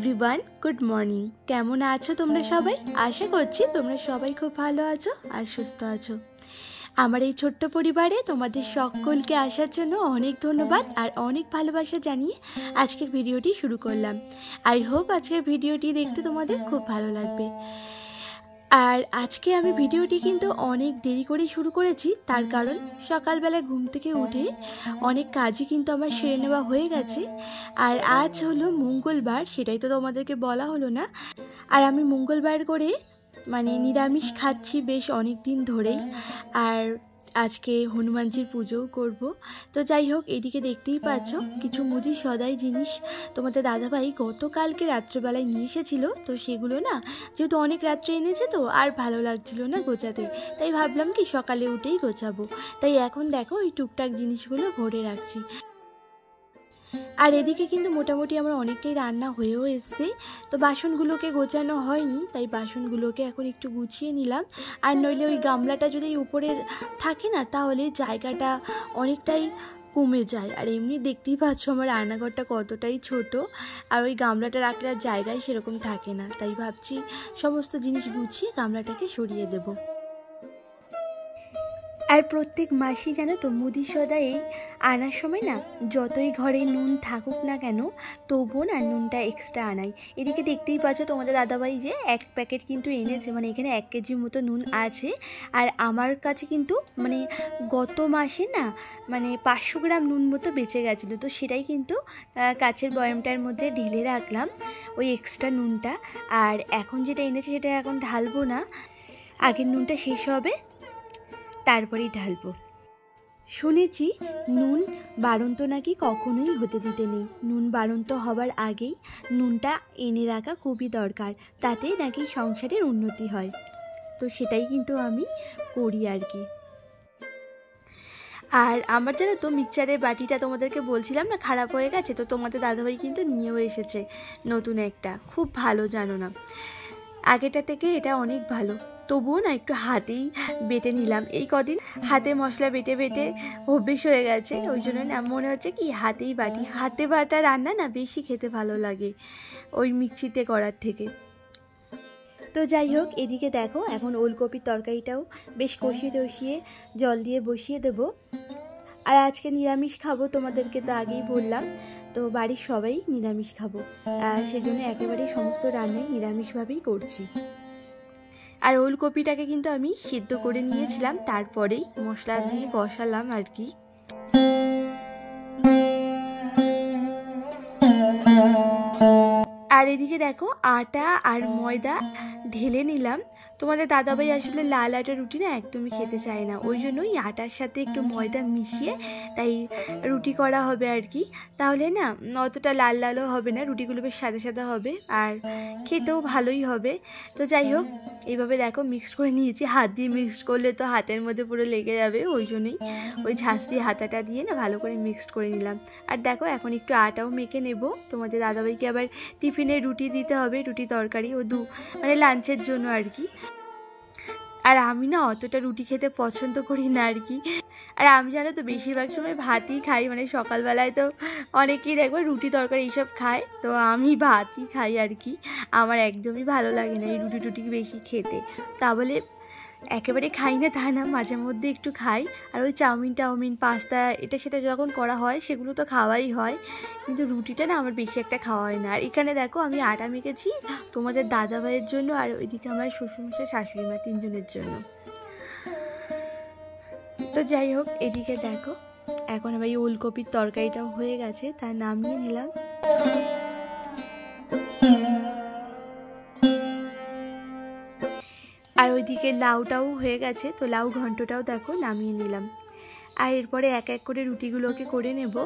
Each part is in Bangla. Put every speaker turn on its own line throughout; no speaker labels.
एवरीवन गुड मर्निंग केमन आछो तोमरा सबाई आशा करछि तोमरा सबाई खूब भालो आछो और सुस्थ आछो। आमार এই ছোট্ট পরিবারে তোমাদের সকলকে আসার জন্য অনেক ধন্যবাদ আর অনেক ভালোবাসা জানিয়ে আজকের ভিডিওটি শুরু করলাম। আই হোপ আজকের ভিডিওটি দেখতে তোমাদের খুব ভালো লাগবে। আর আজকে আমি ভিডিওটি কিন্তু অনেক দেরি করে শুরু করেছি, তার কারণ সকালবেলা ঘুম থেকে উঠে অনেক কাজই কিন্তু আমার সেরে নেওয়া হয়ে গেছে। আর আজ হলো মঙ্গলবার, সেটাই তো তোমাদেরকে বলা হলো না। আর আমি মঙ্গলবার করে মানে নিরামিষ খাচ্ছি বেশ অনেক দিন ধরেই। আর আজকে হনুমানজির পুজোও করব। তো যাই হোক, এদিকে দেখতেই পাচ্ছ কিছু মুদি সদাই জিনিস তোমাদের দাদাভাই গতকালকে রাত্রেবেলায় নিয়ে এসেছিল। তো সেগুলো না যেহেতু অনেক রাত্রে এনেছে তো আর ভালো লাগছিল না গোছাতে, তাই ভাবলাম কি সকালে উঠেই গোছাবো। তাই এখন দেখো ওই টুকটাক জিনিসগুলো ভরে রাখছি। আর এদিকে কিন্তু মোটামুটি আমার অনেকটাই রান্না হয়েও এসছে। তো বাসনগুলোকে গোছানো হয়নি, তাই বাসনগুলোকে এখন একটু গুছিয়ে নিলাম। আর নইলে ওই গামলাটা যদি উপরে থাকে না তাহলে জায়গাটা অনেকটাই কমে যায়। আর এমনি দেখতেই পাচ্ছ আমার রান্নাঘরটা কতটাই ছোট, আর ওই গামলাটা রাখলে আর জায়গায় সেরকম থাকে না। তাই ভাবছি সমস্ত জিনিস গুছিয়ে গামলাটাকে সরিয়ে দেব। আর প্রত্যেক মাসেই জানো তো মুদি সদাই আনার সময় না যতই ঘরে নুন থাকুক না কেন তবুও না নুনটা এক্সট্রা আনাই। এদিকে দেখতেই পাচ্ছ তোমাদের দাদাভাই যে এক প্যাকেট কিন্তু এনেছে, মানে এখানে 1 কেজির মতো নুন আছে। আর আমার কাছে কিন্তু মানে গত মাসে না মানে 500 গ্রাম নুন মতো বেঁচে গেছিলো, তো সেটাই কিন্তু কাচের বয়ামটার মধ্যে ঢেলে রাখলাম ওই এক্সট্রা নুনটা। আর এখন যেটা এনেছে সেটা এখন ঢালবো না, আগের নুনটা শেষ হবে তারপরেই ঢালবো। শুনেছি নুন বাড়ন্ত নাকি কখনোই হতে দিতে নেই, নুন বাড়ন্ত হবার আগেই নুনটা এনে রাখা খুবই দরকার, তাতে নাকি সংসারের উন্নতি হয়। তো সেটাই কিন্তু আমি করি আর কি। আর আমার জানো তো মিক্সচারের বাটিটা তোমাদেরকে বলছিলাম না খারাপ হয়ে গেছে, তো তোমাদের দাদাভাই কিন্তু নিয়েও এসেছে নতুন একটা, খুব ভালো জানো না, আগেটা থেকে এটা অনেক ভালো। তবুও না একটু হাতেই বেটে নিলাম, এই কদিন হাতে মশলা বেটে বেটে অভ্যেস হয়ে গেছে, ওই জন্য না মনে হচ্ছে কি হাতেই বাটি। হাতে বাটা রান্না না বেশি খেতে ভালো লাগে ওই মিক্সিতে করার থেকে। তো যাই হোক, এদিকে দেখো এখন ওলকপির তরকারিটাও বেশ কষিয়ে টষিয়ে জল দিয়ে বসিয়ে দেব। আর আজকে নিরামিষ খাবো, তোমাদেরকে তো আগেই বললাম, তো বাড়ির সবাই নিরামিষ খাবো, আর সেজন্য একেবারে সমস্ত রান্নাই নিরামিষভাবেই করছি। আর ওলকপিটাকে কিন্তু আমি সিদ্ধ করে নিয়েছিলাম, তারপরেই মশলা দিয়ে কষালাম আর কি। আর এদিকে দেখো আটা আর ময়দা ঢেলে নিলাম। তোমাদের দাদাভাই আসলে লাল আটার রুটি না একদমই খেতে চায় না, ওই জন্যই আটার সাথে একটু ময়দা মিশিয়ে তাই রুটি করা হবে আর কি। তাহলে না অতটা লাল লালও হবে না, রুটিগুলো বেশ সাদা সাদা হবে আর খেতেও ভালোই হবে। তো যাই হোক, এইভাবে দেখো মিক্সড করে নিয়েছি। হাত দিয়ে মিক্সড করলে তো হাতের মধ্যে পুরো লেগে যাবে, ওই জন্যই ওই ঝাঁস দিয়ে হাতাটা দিয়ে না ভালো করে মিক্সড করে নিলাম। আর দেখো এখন একটু আটাও মেখে নেব। তোমাদের দাদাভাইকে আবার টিফিনে রুটি দিতে হবে, রুটি তরকারি ও মানে লাঞ্চের জন্য আর কি। আর আমি না অতটা রুটি খেতে পছন্দ করি না আর কি। আর আমি জানো তো বেশিরভাগ সময় ভাতই খাই, মানে সকালবেলায় তো অনেকেই দেখবো রুটি তরকারি এইসব খায়, তো আমি ভাতই খাই আর কি। আমার একদমই ভালো লাগে না এই রুটি টুটি বেশি খেতে। তা বলে একেবারে খাই না তা না, মাঝে মধ্যে একটু খাই। আর ওই চাউমিন পাস্তা এটা সেটা যখন করা হয় সেগুলো তো খাওয়াই হয়, কিন্তু রুটিটা না আমার বেশি একটা খাওয়া হয় না। আর এখানে দেখো আমি আটা মেখেছি তোমাদের দাদাভাইয়ের জন্য, আর ওইদিকে আমার শ্বশুরমশাই শাশুড়ি মা 3 জনের জন্য। তো যাই হোক, এদিকে দেখো এখন আবার এই ওলকপির তরকারিটাও হয়ে গেছে, তা নামিয়ে নিলাম। আর ওইদিকে লাউটাও হয়ে গেছে, তো লাউ ঘন্টটাও দেখো নামিয়ে নিলাম। আর এরপরে এক এক করে রুটিগুলোকে করে নেব।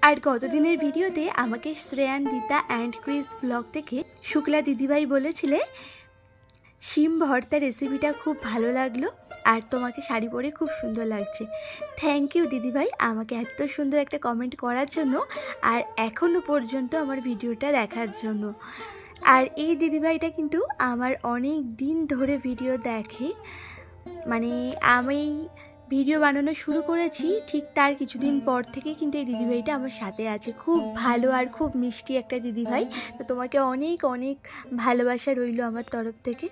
আর গতদিনের ভিডিওতে আমাকে শ্রেয়ান দিতা অ্যান্ড ক্রিস ব্লগ থেকে শুক্লা দিদিভাই বলেছিলে শিম ভর্তা রেসিপিটা খুব ভালো লাগলো, আর তোমাকে শাড়ি পরে খুব সুন্দর লাগছে। থ্যাংক ইউ দিদিভাই আমাকে এত সুন্দর একটা কমেন্ট করার জন্য, আর এখনও পর্যন্ত আমার ভিডিওটা দেখার জন্য। আর এই দিদিভাইটা কিন্তু আমার অনেক দিন ধরে ভিডিও দেখে, মানে আমি ভিডিও বানানো শুরু করেছি ঠিক তার কিছুদিন পর থেকে কিন্তু এই দিদিভাইটা আমার সাথে আছে। খুব ভালো আর খুব মিষ্টি একটা দিদিভাই। তো তোমাকে অনেক অনেক ভালোবাসা রইল আমার তরফ থেকে।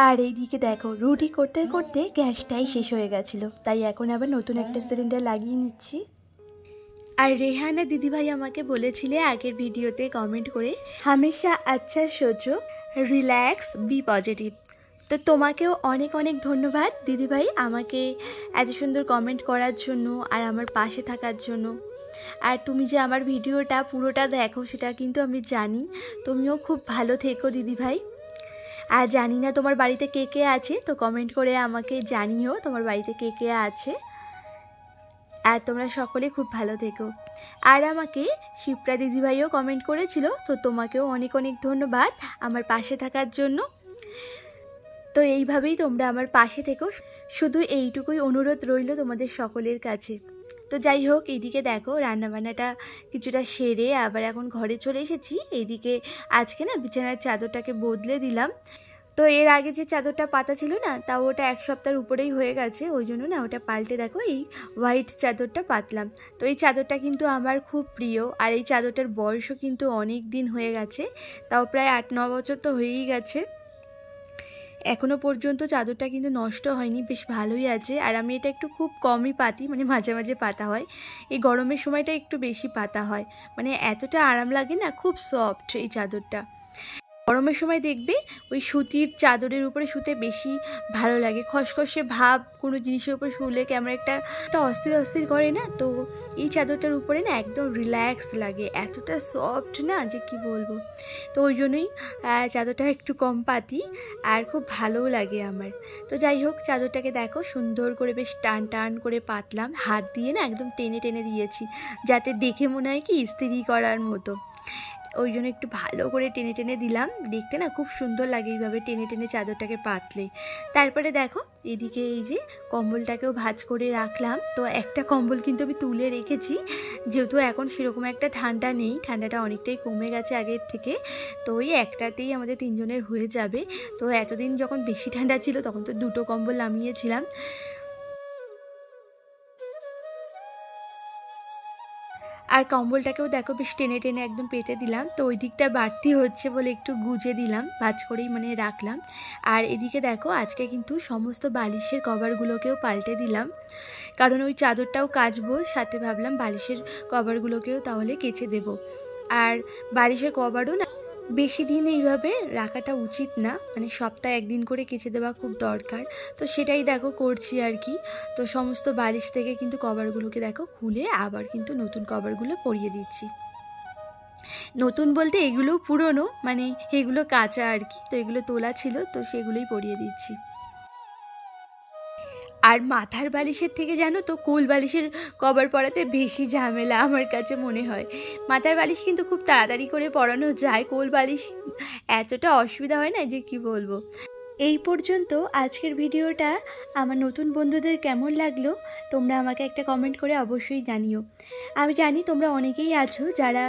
আর এইদিকে দেখো, রুটি করতে করতে গ্যাসটাই শেষ হয়ে গেছিলো, তাই এখন আবার নতুন একটা সিলিন্ডার লাগিয়ে নিচ্ছি। আর রেহানা দিদিভাই আমাকে বলেছিলে আগের ভিডিওতে কমেন্ট করে, হামেশা আচ্ছা সোচো, রিল্যাক্স, বি পজিটিভ। তো তোমাকেও অনেক অনেক ধন্যবাদ দিদিভাই আমাকে এত সুন্দর কমেন্ট করার জন্য আর আমার পাশে থাকার জন্য। আর তুমি যে আমার ভিডিওটা পুরোটা দেখো সেটা কিন্তু আমি জানি। তুমিও খুব ভালো থেকো দিদিভাই। আর জানি না তোমার বাড়িতে কে কে আছে, তো কমেন্ট করে আমাকে জানিও তোমার বাড়িতে কে কে আছে। আর তোমরা সকলে খুব ভালো থেকো। আর আমাকে শিপ্রা দিদিভাইও কমেন্ট করেছিল, তো তোমাকেও অনেক অনেক ধন্যবাদ আমার পাশে থাকার জন্য। তো এইভাবেই তোমরা আমার পাশে থেকো, শুধু এইটুকুই অনুরোধ রইল তোমাদের সকলের কাছে। তো যাই হোক, এইদিকে দেখো রান্নাবান্নাটা কিছুটা সেরে আবার এখন ঘরে চলে এসেছি। এইদিকে আজকে না বিছানার চাদরটাকে বদলে দিলাম। তো এর আগে যে চাদরটা পাতা ছিল না, তাও ওটা এক সপ্তাহের উপরেই হয়ে গেছে, ওই জন্য না ওটা পাল্টে দেখো এই হোয়াইট চাদরটা পাতলাম। তো এই চাদরটা কিন্তু আমার খুব প্রিয়, আর এই চাদরটার বয়সও কিন্তু অনেক দিন হয়ে গেছে, তাও প্রায় 8-9 বছর তো হয়েই গেছে। এখনও পর্যন্ত চাদরটা কিন্তু নষ্ট হয়নি, বেশ ভালোই আছে। আর আমি এটা একটু খুব কমই পাতি, মানে মাঝে মাঝে পাতা হয়। এই গরমের সময়টা একটু বেশি পাতা হয়, মানে এতটা আরাম লাগে না, খুব সফট এই চাদরটা। গরমের সময় দেখবে ওই সুতির চাদরের উপরে শুতে বেশি ভালো লাগে, খসখসে ভাব কোনো জিনিসের উপর শুলে কেমন একটা অস্থির অস্থির করে না, তো এই চাদরটার উপরে না একদম রিল্যাক্স লাগে, এতটা সফট না যে কি বলবো। তো ওই জন্যই চাদরটা একটু কম পাতি আর খুব ভালোও লাগে আমার। তো যাই হোক, চাদরটাকে দেখো সুন্দর করে বেশ টান টান করে পাতলাম, হাত দিয়ে না একদম টেনে টেনে দিয়েছি, যাতে দেখে মনে হয় কি ইস্ত্রি করার মতো। ওই জন্য একটু ভালো করে টেনে টেনে দিলাম, দেখতে না খুব সুন্দর লাগে এইভাবে টেনে টেনে চাদরটাকে পাতলে। তারপরে দেখো এদিকে এই যে কম্বলটাকেও ভাঁজ করে রাখলাম। তো একটা কম্বল কিন্তু আমি তুলে রেখেছি, যেহেতু এখন সেরকম একটা ঠান্ডা নেই, ঠান্ডাটা অনেকটাই কমে গেছে আগের থেকে। তো ওই একটাতেই আমাদের 3 জনের হয়ে যাবে। তো এতদিন যখন বেশি ঠান্ডা ছিল তখন তো 2টো কম্বল নামিয়েছিলাম। আর কম্বলটাকেও দেখো বেশ টেনে টেনে একদম পেতে দিলাম। তো ওই দিকটা বাড়তি হচ্ছে বলে একটু গুজে দিলাম, ভাঁজ করেই মানে রাখলাম। আর এদিকে দেখো আজকে কিন্তু সমস্ত বালিশের কভারগুলোকেও পাল্টে দিলাম, কারণ ওই চাদরটাও কাচবো, সাথে ভাবলাম বালিশের কভারগুলোকেও তাহলে কেচে দেব। আর বালিশের কভারও না বেশি দিন এইভাবে রাখাটা উচিত না, মানে সপ্তাহে 1 দিন করে কেচে দেওয়া খুব দরকার। তো সেটাই দেখো করছি আর কি। তো সমস্ত বালিশ থেকে কিন্তু কভারগুলোকে দেখো খুলে আবার কিন্তু নতুন কভারগুলো পরিয়ে দিচ্ছি। নতুন বলতে এগুলোও পুরনো, মানে এগুলো কাঁচা আর কি, তো এগুলো তোলা ছিল, তো সেগুলোই পরিয়ে দিচ্ছি। আর মাথার বালিশের থেকে জানো তো কোল বালিশের কভার পরাতে বেশি ঝামেলা আমার কাছে মনে হয়। মাথার বালিশ কিন্তু খুব তাড়াতাড়ি করে পরানো যায়, কোল বালিশ এতটা অসুবিধা হয় না যে কি বলবো। এই পর্যন্ত আজকের ভিডিওটা আমার নতুন বন্ধুদের কেমন লাগলো তোমরা আমাকে একটা কমেন্ট করে অবশ্যই জানিও। আমি জানি তোমরা অনেকেই আছো যারা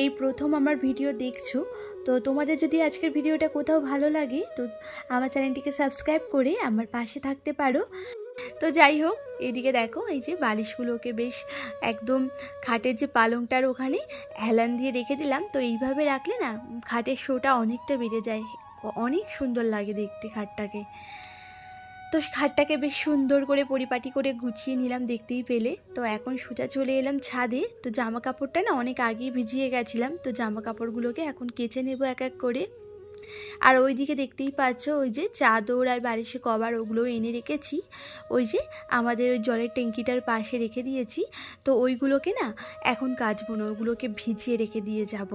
এই প্রথম আমার ভিডিও দেখছো, তো তোমাদের যদি আজকের ভিডিওটা কোথাও ভালো লাগে তো আমার চ্যানেলটিকে সাবস্ক্রাইব করে আমার পাশে থাকতে পারো। তো যাই হোক, এদিকে দেখো এই যে বালিশগুলোকে বেশ একদম খাটের যে পালংটার ওখানে হেলান দিয়ে রেখে দিলাম। তো এইভাবে রাখলে না খাটের শোটা অনেকটা বেড়ে যায়, অনেক সুন্দর লাগে দেখতে খাটটাকে। তো খাটটাকে বেশ সুন্দর করে পরিপাটি করে গুছিয়ে নিলাম, দেখতেই পেলে। তো এখন সোজা চলে এলাম ছাদে। তো জামা কাপড়টা না অনেক আগেই ভিজিয়ে গেছিলাম, তো জামা কাপড়গুলোকে এখন কেচে নেব এক এক করে। আর ওইদিকে দেখতেই পাচ্ছ ওই যে চাদর আর বালিশের কভার ওগুলো এনে রেখেছি, ওই যে আমাদের ওই জলের ট্যাঙ্কিটার পাশে রেখে দিয়েছি। তো ওইগুলোকে না এখন কাচবো না, ওগুলোকে ভিজিয়ে রেখে দিয়ে যাব।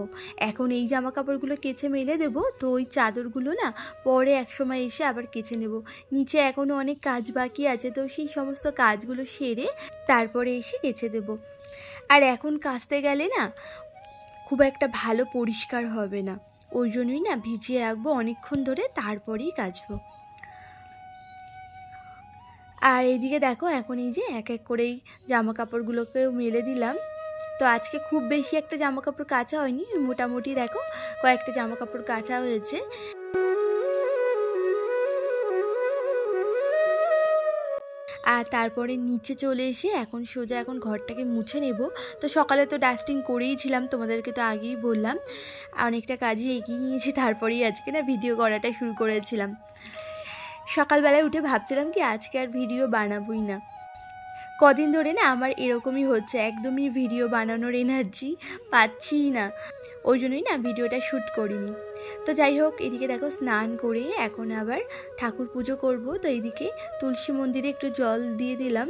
এখন এই জামা কাপড়গুলো কেচে মেলে দেব, তো ওই চাদরগুলো না পরে একসময় এসে আবার কেচে নেব। নিচে এখনও অনেক কাজ বাকি আছে, তো সেই সমস্ত কাজগুলো সেরে তারপরে এসে কেচে দেব। আর এখন কাচতে গেলে না খুব একটা ভালো পরিষ্কার হবে না, ওই জন্যই না ভিজিয়ে রাখবো অনেকক্ষণ ধরে, তারপরেই কাচবো। আর এইদিকে দেখো এখন এই যে এক এক করেই জামা কাপড়গুলোকেও মেলে দিলাম। তো আজকে খুব বেশি একটা জামা কাপড় কাচা হয়নি, মোটামুটি দেখো কয়েকটা জামা কাপড় কাচা হয়েছে। আর তারপরে নিচে চলে এসে এখন সোজা এখন ঘরটাকে মুছে নেব। তো সকালে তো ডাস্টিং করেই ছিলাম, তোমাদেরকে তো আগেই বললাম, অনেকটা কাজই এগিয়ে নিয়েছি, তারপরেই আজকে না ভিডিও করাটা শুরু করেছিলাম। সকালবেলায় উঠে ভাবছিলাম কি আজকে আর ভিডিও বানাবোই না, কদিন ধরে না আমার এরকমই হচ্ছে, একদমই ভিডিও বানানোর এনার্জি পাচ্ছিই না, ওই জন্যই না ভিডিওটা শ্যুট করিনি। তো যাই হোক, এদিকে দেখো স্নান করে এখন আবার ঠাকুর পুজো করব। তো এইদিকে তুলসী মন্দিরে একটু জল দিয়ে দিলাম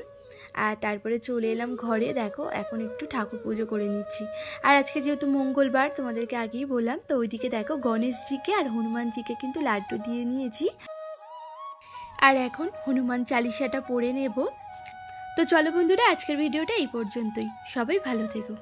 আর তারপরে চলে এলাম ঘরে। দেখো এখন একটু ঠাকুর পুজো করে নিচ্ছি। আর আজকে যেহেতু মঙ্গলবার তোমাদেরকে আগেই বললাম, তো ওইদিকে দেখো গণেশজিকে আর হনুমানজিকে কিন্তু লাড্ডু দিয়ে নিয়েছি, আর এখন হনুমান চালিসাটা পড়ে নেব। তো চলো বন্ধুরা, আজকের ভিডিওটা এই পর্যন্তই। সবাই ভালো থেকো।